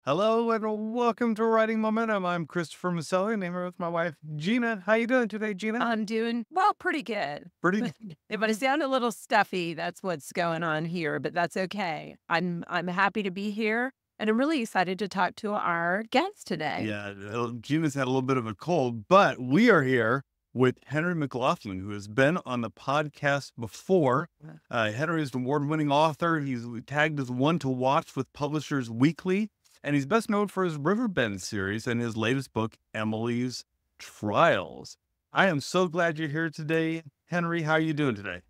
Hello and welcome to Writing Momentum. I'm Christopher Maselli, and I'm here with my wife, Gena. How you doing today, Gena? I'm doing well, pretty good. Pretty If I sound a little stuffy, that's what's going on here, but that's okay. I'm happy to be here, and I'm really excited to talk to our guest today. Yeah, Gena's had a little bit of a cold, but we are here with Henry McLaughlin, who has been on the podcast before. Henry is an award-winning author. He's tagged as one to watch with Publishers Weekly, and he's best known for his Riverbend series and his latest book, Emily's Trials. I am so glad you're here today, Henry. How are you doing today?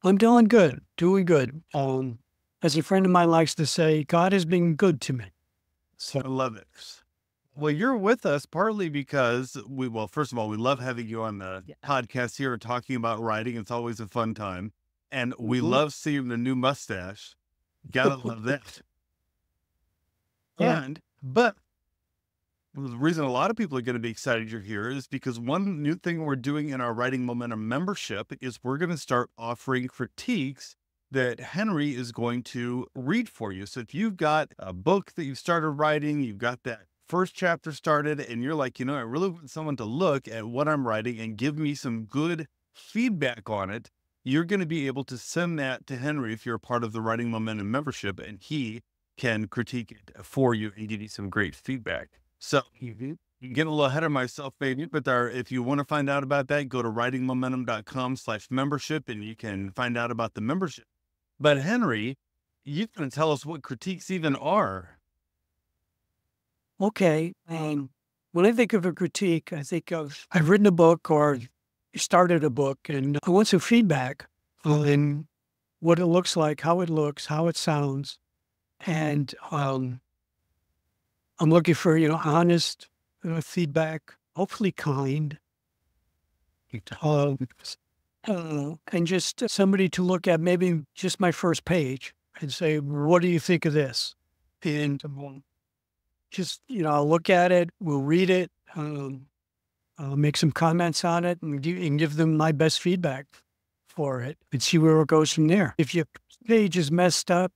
I'm doing good, doing good. As a friend of mine likes to say, God has been good to me. I love it. Well, you're with us partly because first of all, we love having you on the Yeah. podcast here and talking about writing. It's always a fun time. And we Mhm. love seeing the new mustache. Gotta love that. Yeah. But the reason a lot of people are going to be excited you're here is because one new thing we're doing in our Writing Momentum membership is we're going to start offering critiques that Henry is going to read for you. So if you've got a book that you've started writing, you've got that first chapter started, and you're like, I really want someone to look at what I'm writing and give me some good feedback on it, you're going to be able to send that to Henry if you're a part of the Writing Momentum membership, and he can critique it for you and give you some great feedback. So you can get a little ahead of myself, maybe, but if you want to find out about that, go to writingmomentum.com/membership and you can find out about the membership. But Henry, you can tell us what critiques even are. Okay. When I think of a critique, I think of I've written a book or started a book, and I want some feedback on what it looks like, how it looks, how it sounds, and I'm looking for honest feedback, hopefully kind. Um, and just somebody to look at maybe just my first page and say, what do you think of this? And just, I'll look at it, we'll read it, I'll make some comments on it and give them my best feedback for it and see where it goes from there. If your page is messed up,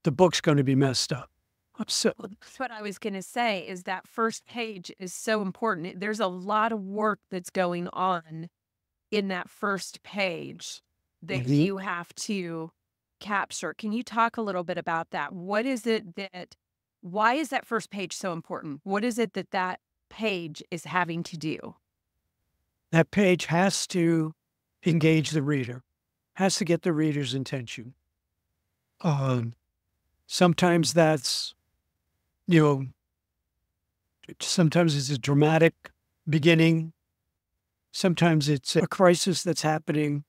the book's going to be messed up. So, That's what I was going to say is that first page is so important. There's a lot of work that's going on in that first page that mhm. you have to capture. Can you talk a little bit about that? Why is that first page so important? What is it that page is having to do? That page has to engage the reader, has to get the reader's attention. Sometimes that's, you know, sometimes it's a dramatic beginning. Sometimes it's a crisis that's happening.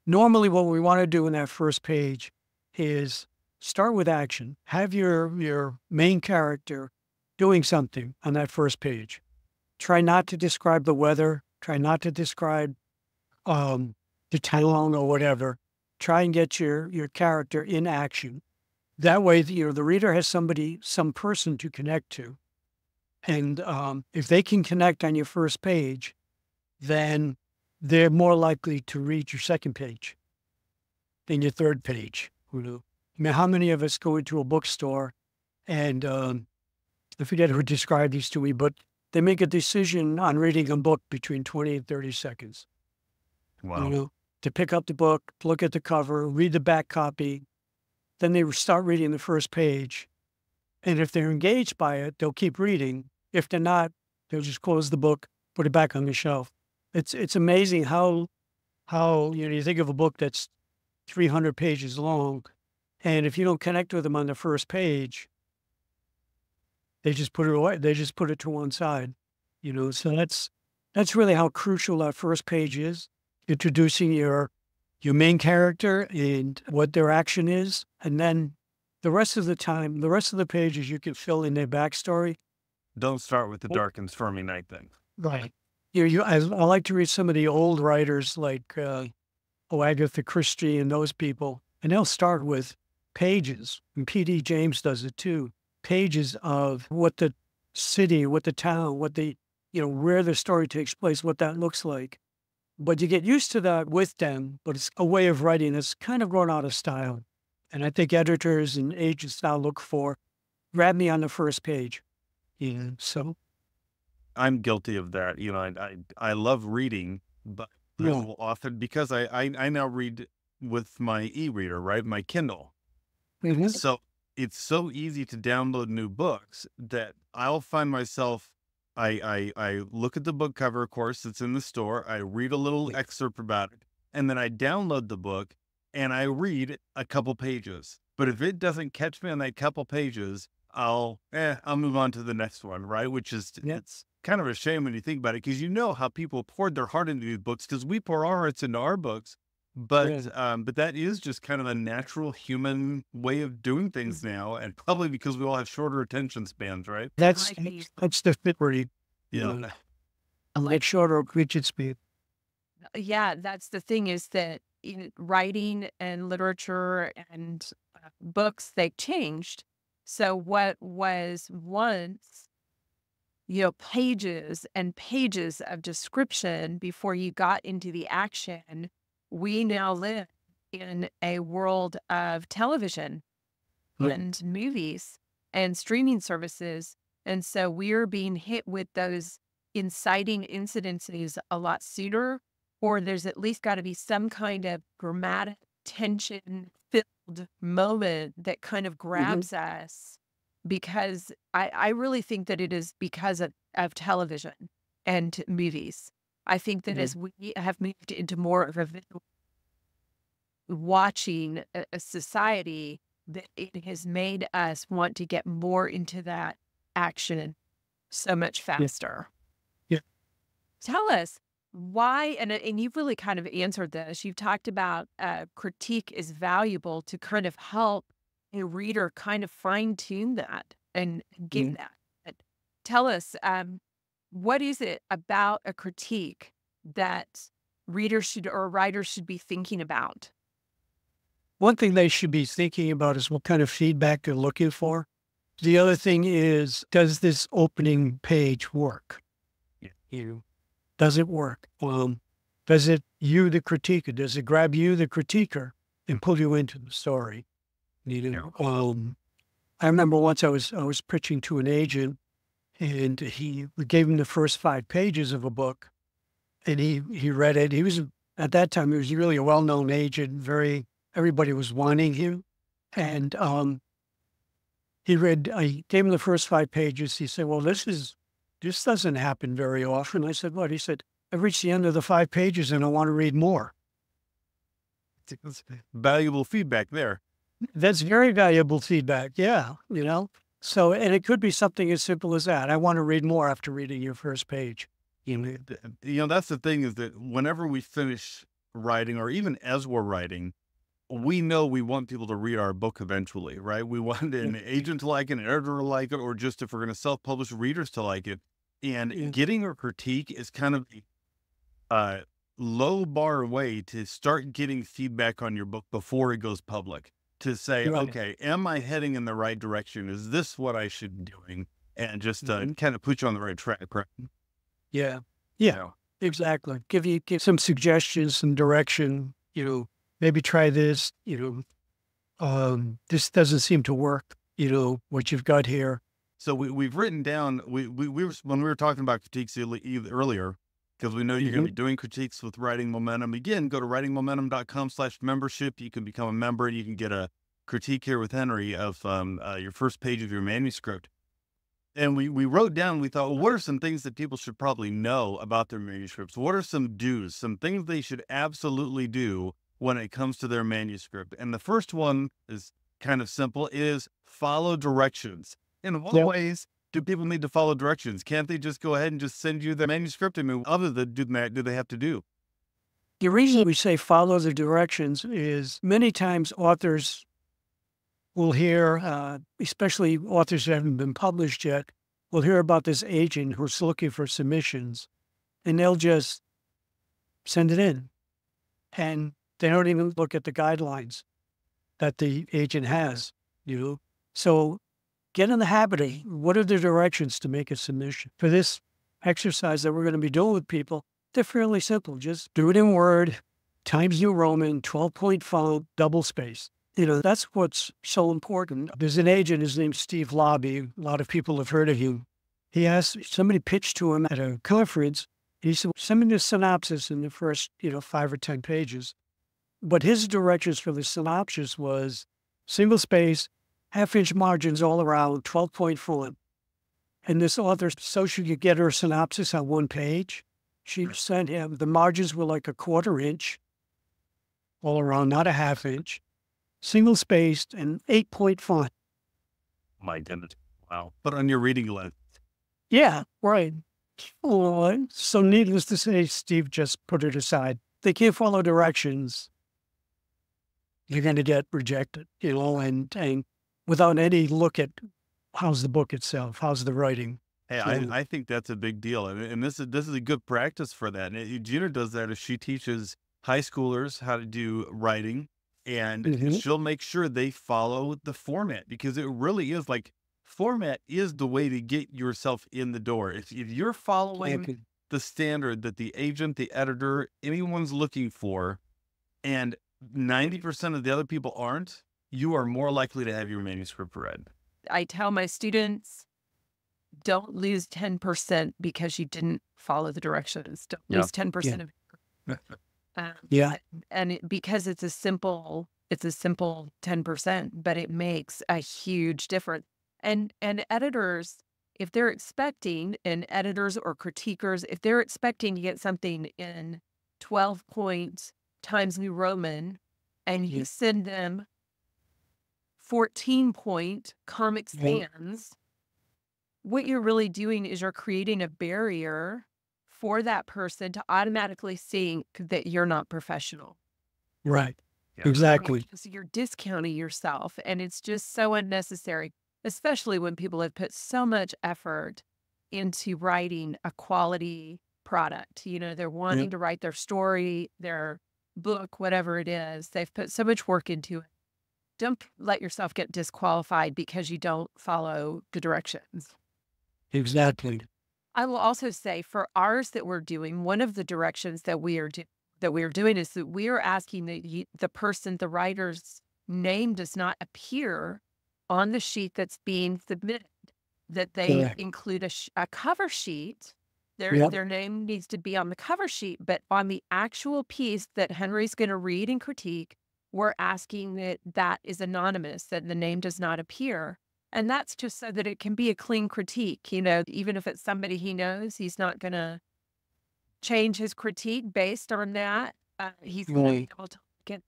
Normally, what we want to do in that first page is start with action. Have your main character doing something on that first page. Try not to describe the weather. Try not to describe the town or whatever. Try and get your character in action. That way, the reader has some person to connect to. And if they can connect on your first page, then they're more likely to read your second page than your third page. I mean, how many of us go into a bookstore and I forget who described these to me, but they make a decision on reading a book between 20 and 30 seconds. Wow. To pick up the book, look at the cover, read the back copy, then they start reading the first page. And if they're engaged by it, they'll keep reading. If they're not, they'll just close the book, put it back on the shelf. It's amazing how you think of a book that's 300 pages long, and if you don't connect with them on the first page, they just put it away. They just put it to one side. So that's really how crucial that first page is. Introducing your main character and what their action is, and then the rest of the pages you can fill in their backstory. Don't start with the dark and stormy night thing. Right. I like to read some of the old writers like Agatha Christie and those people, and they'll start with pages, and P.D. James does it too. Pages of what the city, what the town, where the story takes place, what that looks like. But you get used to that with them, but it's a way of writing that's kind of run out of style. And I think editors and agents now look for grab me on the first page. Yeah. So, I'm guilty of that. I love reading, but I yeah. will often, because I now read with my e-reader, right? My Kindle. Mhm. So it's so easy to download new books that I'll find myself, I look at the book cover, of course, it's in the store. I read a little excerpt about it, and then I download the book and I read a couple pages. But if it doesn't catch me on that couple pages, I'll move on to the next one, right? Which is, Yeah. it's kind of a shame when you think about it, because you know how people poured their heart into these books, because we pour our hearts into our books. Yeah. But that is just kind of a natural human way of doing things now, and probably because we all have shorter attention spans, right? That's Like these. that's the fit where you Yeah. know, I like shorter widget speed. Yeah, that's the thing, is that in writing and literature and books, they changed. So what was once, pages and pages of description before you got into the action, we now live in a world of television Yeah. and movies and streaming services. And so we're being hit with those inciting incidences a lot sooner, or there's at least got to be some kind of dramatic tension filled moment that kind of Mhm. grabs us, because I really think that it is because of television and movies. I think that Yeah. as we have moved into more of a visual watching a society, that it has made us want to get more into that action so much Yeah. faster. Yeah. Tell us why, and you've really kind of answered this. You've talked about critique is valuable to kind of help a reader kind of fine tune that and Yeah. get that. But tell us, what is it about a critique that readers should or writers should be thinking about? One thing they should be thinking about is what kind of feedback they're looking for. The other thing is, does this opening page work? Yeah. Does it work? Does it, you, the critiquer, does it grab you, the critiquer, and pull you into the story? I remember once I was pitching to an agent, and we gave him the first 5 pages of a book, and he read it. At that time, he was really a well-known agent. Everybody was wanting him. And I gave him the first 5 pages. He said, well, this doesn't happen very often. I said, what? He said, I've reached the end of the 5 pages and I want to read more. It's valuable feedback there. That's very valuable feedback. Yeah. So, and it could be something as simple as that. I want to read more after reading your first page. That's the thing, is that whenever we finish writing, or even as we're writing, we know we want people to read our book eventually, right? We want an agent to like it, an editor to like it, or just, if we're going to self-publish, readers to like it. And getting a critique is kind of a low bar way to start getting feedback on your book before it goes public. To say, Right. okay, am I heading in the right direction? Is this what I should be doing? And just kind of put you on the right track, right? Yeah. Yeah, exactly. Give some suggestions, some direction, maybe try this, this doesn't seem to work, what you've got here. So we've written down, we were, when we were talking about critiques earlier, because we know you're going to be doing critiques with Writing Momentum. Again, go to writingmomentum.com/membership. You can become a member and you can get a critique here with Henry of your first page of your manuscript. And we wrote down, we thought, well, what are some things that people should probably know about their manuscripts? What are some do's, some things they should absolutely do when it comes to their manuscript? And the first one is kind of simple, is follow directions. In what ways do people need to follow directions? Can't they just go ahead and just send you their manuscript? I mean, other than doing that, do they have to do? The reason we say follow the directions is many times authors will hear, especially authors who haven't been published yet, will hear about this agent who's looking for submissions, and they'll just send it in. And they don't even look at the guidelines that the agent has, So get in the habit of what are the directions to make a submission. For this exercise that we're going to be doing with people, they're fairly simple. Just do it in Word, Times New Roman, 12-point font, double space. That's what's so important. There's an agent, his name's Steve Lobby. A lot of people have heard of him. Somebody pitched to him at a conference. He said, send me the synopsis in the first, 5 or 10 pages. But his directions for the synopsis was single space, half-inch margins all around, 12-point font. And this author, so she could get her synopsis on one page, she sent him, the margins were like a 1/4 inch all around, not a half-inch, single-spaced, and 8-point font. My goodness. Wow. But on your reading list. Yeah, right. Oh, so needless to say, Steve just put it aside. They can't follow directions. You're going to get rejected, and without any look at how's the book itself, how's the writing. Hey, I think that's a big deal. And this is a good practice for that. And Gena does that as she teaches high schoolers how to do writing. And she'll make sure they follow the format, because it really is like format is the way to get yourself in the door. If you're following the standard that the agent, the editor, anyone's looking for, and 90% of the other people aren't, you are more likely to have your manuscript read. I tell my students, don't lose 10% because you didn't follow the directions. Don't lose 10% of because it's a simple 10%, but it makes a huge difference. And editors, if they're expecting, and editors or critiquers, if they're expecting to get something in 12 point Times New Roman, and you send them 14-point Comic Sans, what you're really doing is you're creating a barrier for that person to automatically think that you're not professional. Right. Yeah. Exactly. So you're discounting yourself, and it's just so unnecessary, especially when people have put so much effort into writing a quality product. They're wanting to write their story, their book, whatever it is. They've put so much work into it. Don't let yourself get disqualified because you don't follow the directions. Exactly. I will also say for ours that we're doing, one of the directions that we are doing is that we are asking that the writer's name does not appear on the sheet that's being submitted, that they include a cover sheet. Their name needs to be on the cover sheet, but on the actual piece that Henry's going to read and critique, we're asking that is anonymous, that the name does not appear. And that's just so that it can be a clean critique. Even if it's somebody he knows, he's not going to change his critique based on that. He's going to be able to get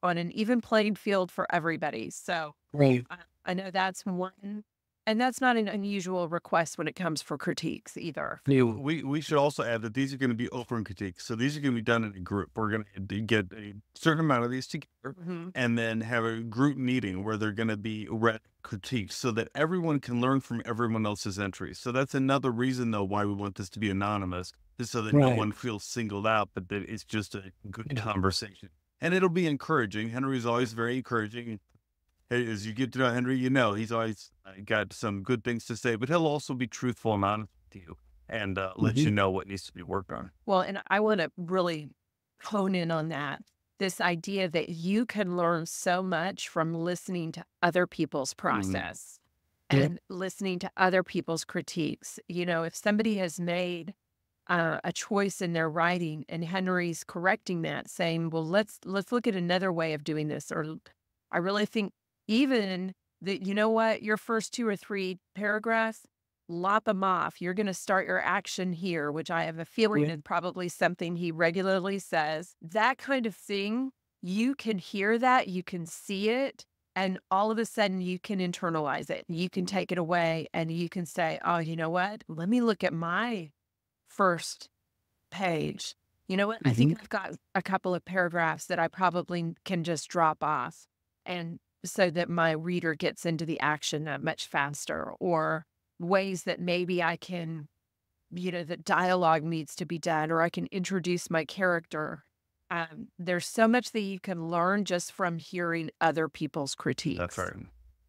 on an even playing field for everybody. So I know that's one. And that's not an unusual request when it comes for critiques either. We should also add that these are going to be open critiques. So these are going to be done in a group. We're going to get a certain amount of these together and then have a group meeting where they're going to be read critiques so that everyone can learn from everyone else's entries. So that's another reason, though, why we want this to be anonymous, is so that no one feels singled out, but that it's just a good conversation. And it'll be encouraging. Henry's always very encouraging. As you get to know Henry, he's always got some good things to say, but he'll also be truthful and honest with you and let you know what needs to be worked on. Well, and I want to really hone in on that. This idea that you can learn so much from listening to other people's process and listening to other people's critiques. If somebody has made a choice in their writing and Henry's correcting that, saying, well, let's look at another way of doing this, or I really think even that, your first 2 or 3 paragraphs, lop them off. You're going to start your action here, which I have a feeling is probably something he regularly says. That kind of thing, you can hear that, you can see it, and all of a sudden you can internalize it. You can take it away and you can say, oh, you know what? Let me look at my first page. You know what? I think I've got a couple of paragraphs that I probably can just drop off, and so that my reader gets into the action much faster, or ways that maybe I can, that dialogue needs to be done, or I can introduce my character. There's so much that you can learn just from hearing other people's critiques. That's right.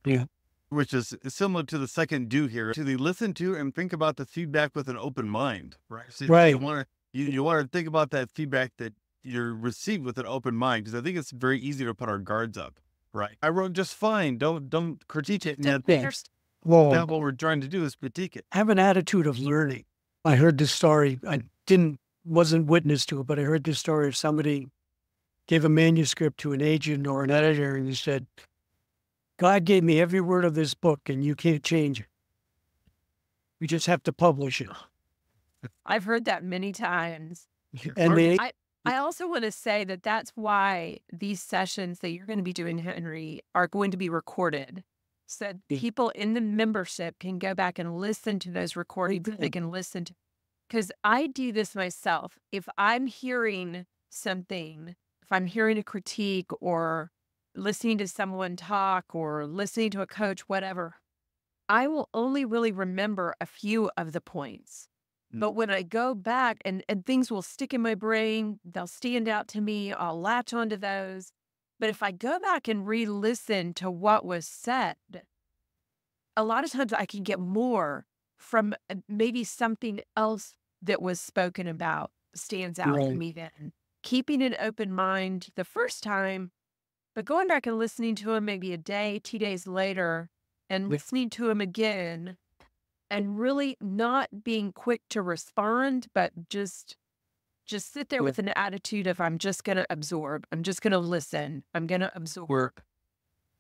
Yeah. Which is similar to the second do here, to listen to and think about the feedback with an open mind, right? So you want to think about that feedback that you're received with an open mind, because I think it's very easy to put our guards up. Right. I wrote just fine. Don't critique it. Don't Yeah. understand. Well, That's what we're trying to do is critique it. have an attitude of learning. I heard this story. I wasn't witness to it, but I heard this story of somebody gave a manuscript to an agent or an editor, and he said, God gave me every word of this book, and you can't change it. We just have to publish it. I've heard that many times. And they, I also want to say that that's why these sessions that you're going to be doing, Henry, are going to be recorded. So people in the membership can go back and listen to those recordings. They can listen to, because I do this myself. If I'm hearing something, if I'm hearing a critique or listening to someone talk or listening to a coach, whatever, I will only really remember a few of the points. But when I go back and things will stick in my brain, they'll stand out to me, I'll latch onto those. But if I go back and re-listen to what was said, a lot of times I can get more from maybe something else that was spoken about stands out to me then. Keeping an open mind the first time, but going back and listening to him maybe a day, 2 days later, and listening to him again, and really not being quick to respond, but just sit there with an attitude of, I'm just going to absorb. I'm just going to listen. I'm going to absorb.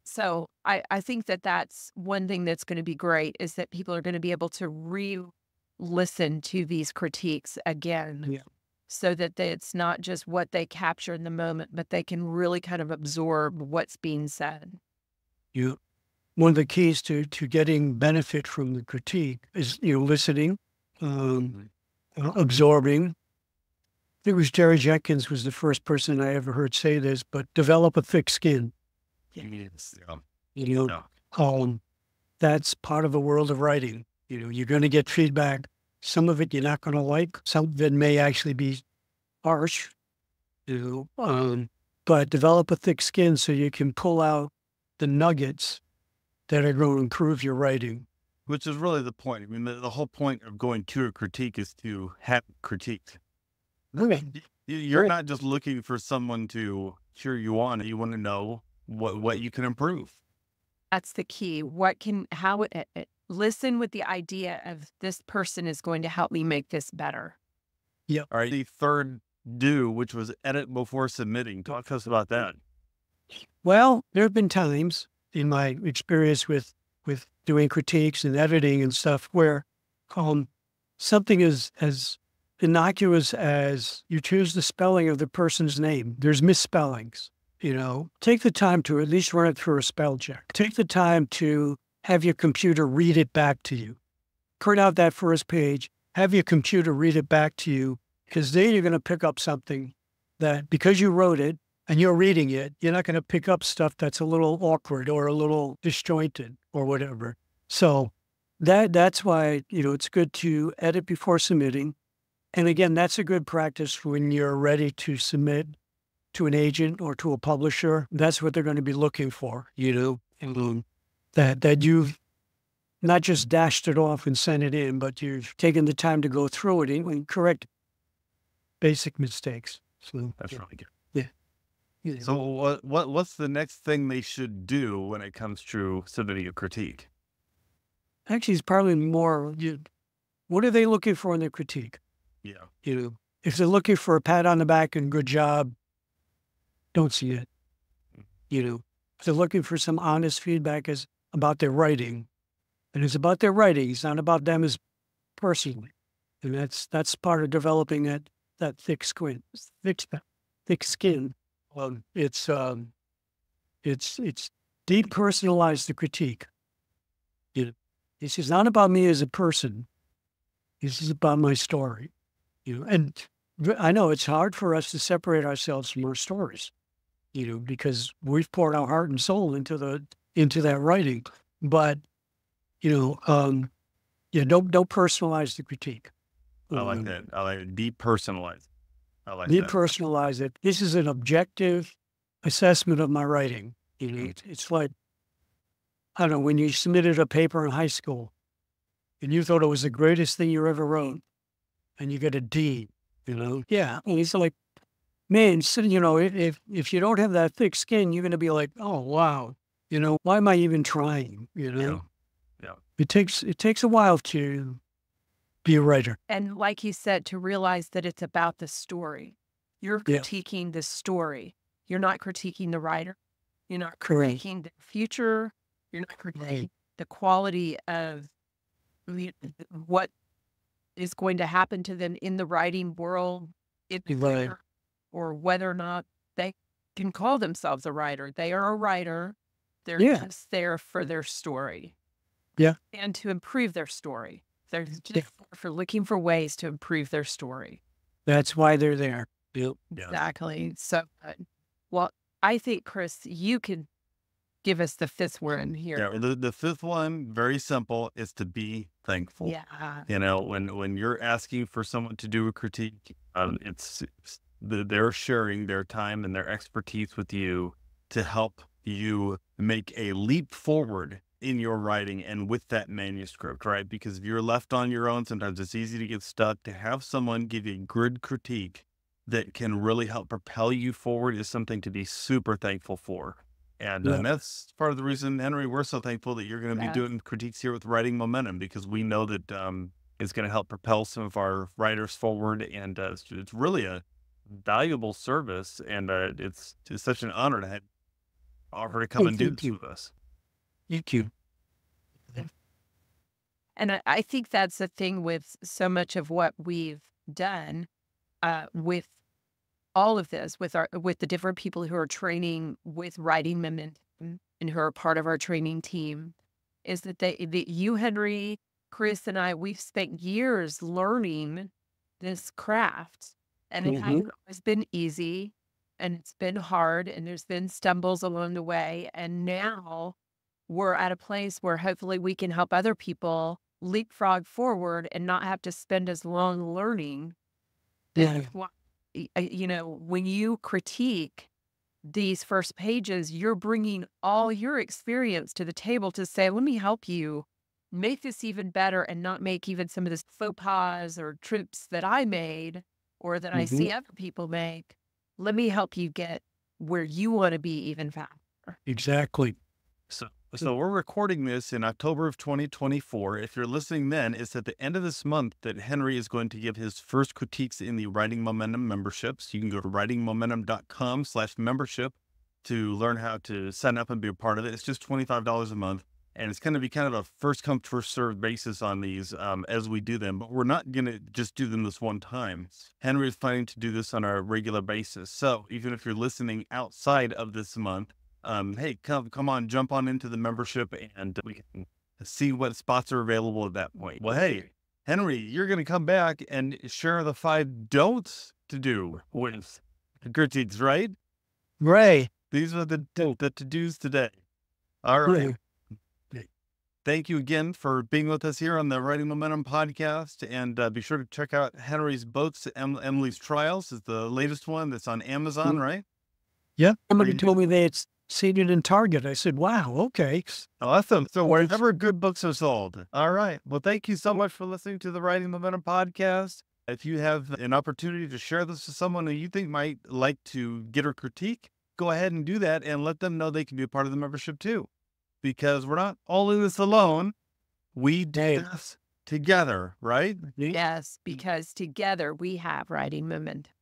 So I think that that's one thing that's going to be great, is that people are going to be able to re-listen to these critiques again, so that it's not just what they capture in the moment, but they can really kind of absorb what's being said. One of the keys to getting benefit from the critique is, listening, absorbing. I think it was Jerry Jenkins was the first person I ever heard say this, but develop a thick skin. That's part of the world of writing. You're going to get feedback. Some of it you're not going to like. Some of it may actually be harsh. But develop a thick skin so you can pull out the nuggets that are going to improve your writing. Which is really the point. I mean, the whole point of going to a critique is to have critiqued. You're not just looking for someone to cheer you on. You want to know what you can improve. That's the key. Listen with the idea of, this person is going to help me make this better. All right. The third do, which was edit before submitting. Talk to us about that. Well, there have been times in my experience with doing critiques and editing and stuff where something is as innocuous as you choose the spelling of the person's name. There's misspellings, Take the time to at least run it through a spell check. Take the time to have your computer read it back to you. Print out that first page, have your computer read it back to you, because then you're going to pick up something that, because you wrote it, and you're reading it, you're not going to pick up stuff that's a little awkward or a little disjointed or whatever. So that's why, it's good to edit before submitting. And again, that's a good practice when you're ready to submit to an agent or to a publisher. That's what they're going to be looking for, that you've not just dashed it off and sent it in, but you've taken the time to go through it and correct basic mistakes. So that's really good. Yeah. So what's the next thing they should do when it comes to submitting a critique? Actually, it's probably more, what are they looking for in their critique? Yeah. If they're looking for a pat on the back and good job, don't see it. If they're looking for some honest feedback about their writing, and it's about their writing, it's not about them as personally. And that's part of developing that thick skin. It's depersonalize the critique. This is not about me as a person. This is about my story. And I know it's hard for us to separate ourselves from our stories, because we've poured our heart and soul into that writing. But don't personalize the critique. I like that. I like it. Depersonalize. I like that. Depersonalize it. This is an objective assessment of my writing. It's like, I don't know, when you submitted a paper in high school and you thought it was the greatest thing you ever wrote and you get a D, Yeah. And it's like, man, so, if you don't have that thick skin, you're going to be like, oh, wow, why am I even trying? Yeah. It takes a while to be a writer. And like you said, to realize that it's about the story. You're Yeah. critiquing the story. You're not critiquing the writer. You're not Correct. critiquing the future. You're not critiquing the quality of what is going to happen to them in the writing world, in the Right. career, or whether or not they can call themselves a writer. They are a writer. They're Yeah. just there for their story. Yeah. And to improve their story. They're just Yeah. for looking for ways to improve their story. That's why they're there. Yep. Exactly. So good. Well, I think, Chris, you can give us the fifth one here. Yeah. The fifth one, very simple, is to be thankful. Yeah. When you're asking for someone to do a critique, they're sharing their time and their expertise with you to help you make a leap forward in your writing and with that manuscript, right? Because if you're left on your own, sometimes it's easy to get stuck. To have someone give you a good critique that can really help propel you forward is something to be super thankful for. And that's part of the reason, Henry, we're so thankful that you're going to be doing critiques here with Writing Momentum, because we know that it's going to help propel some of our writers forward. And it's really a valuable service. And it's such an honor to have offer to come and do this with us. Thank you. And I think that's the thing with so much of what we've done with all of this, with the different people who are training with Writing Momentum and who are part of our training team, is that you, Henry, Chris, and I, we've spent years learning this craft, and it hasn't always been easy, and it's been hard, and there's been stumbles along the way, and now we're at a place where hopefully we can help other people leapfrog forward and not have to spend as long learning. Yeah. When you critique these first pages, you're bringing all your experience to the table to say, let me help you make this even better and not make even some of the faux pas or trips that I made or that I see other people make. Let me help you get where you want to be even faster. Exactly. So we're recording this in October of 2024. If you're listening then, it's at the end of this month that Henry is going to give his first critiques in the Writing Momentum memberships. You can go to writingmomentum.com/membership to learn how to sign up and be a part of it. It's just $25 a month. And it's going to be kind of a first come, first served basis on these as we do them. But we're not going to just do them this one time. Henry is planning to do this on a regular basis. So even if you're listening outside of this month, hey, come on, jump on into the membership and we can see what spots are available at that point. Well, hey, Henry, you're going to come back and share the 5 don'ts to do with critiques, right? Right. These are the to-dos today. All right. Thank you again for being with us here on the Writing Momentum podcast. And be sure to check out Henry's Boats, Emily's Trials is the latest one that's on Amazon, right? Yeah. Somebody told me that it's seated in Target. I said, wow, okay. Awesome. So wherever good books are sold. All right. Well, thank you so much for listening to the Writing Momentum podcast. If you have an opportunity to share this with someone who you think might like to get a critique, go ahead and do that and let them know they can be a part of the membership too. Because we're not all in this alone. We do this together, right? Yes, because together we have Writing Momentum.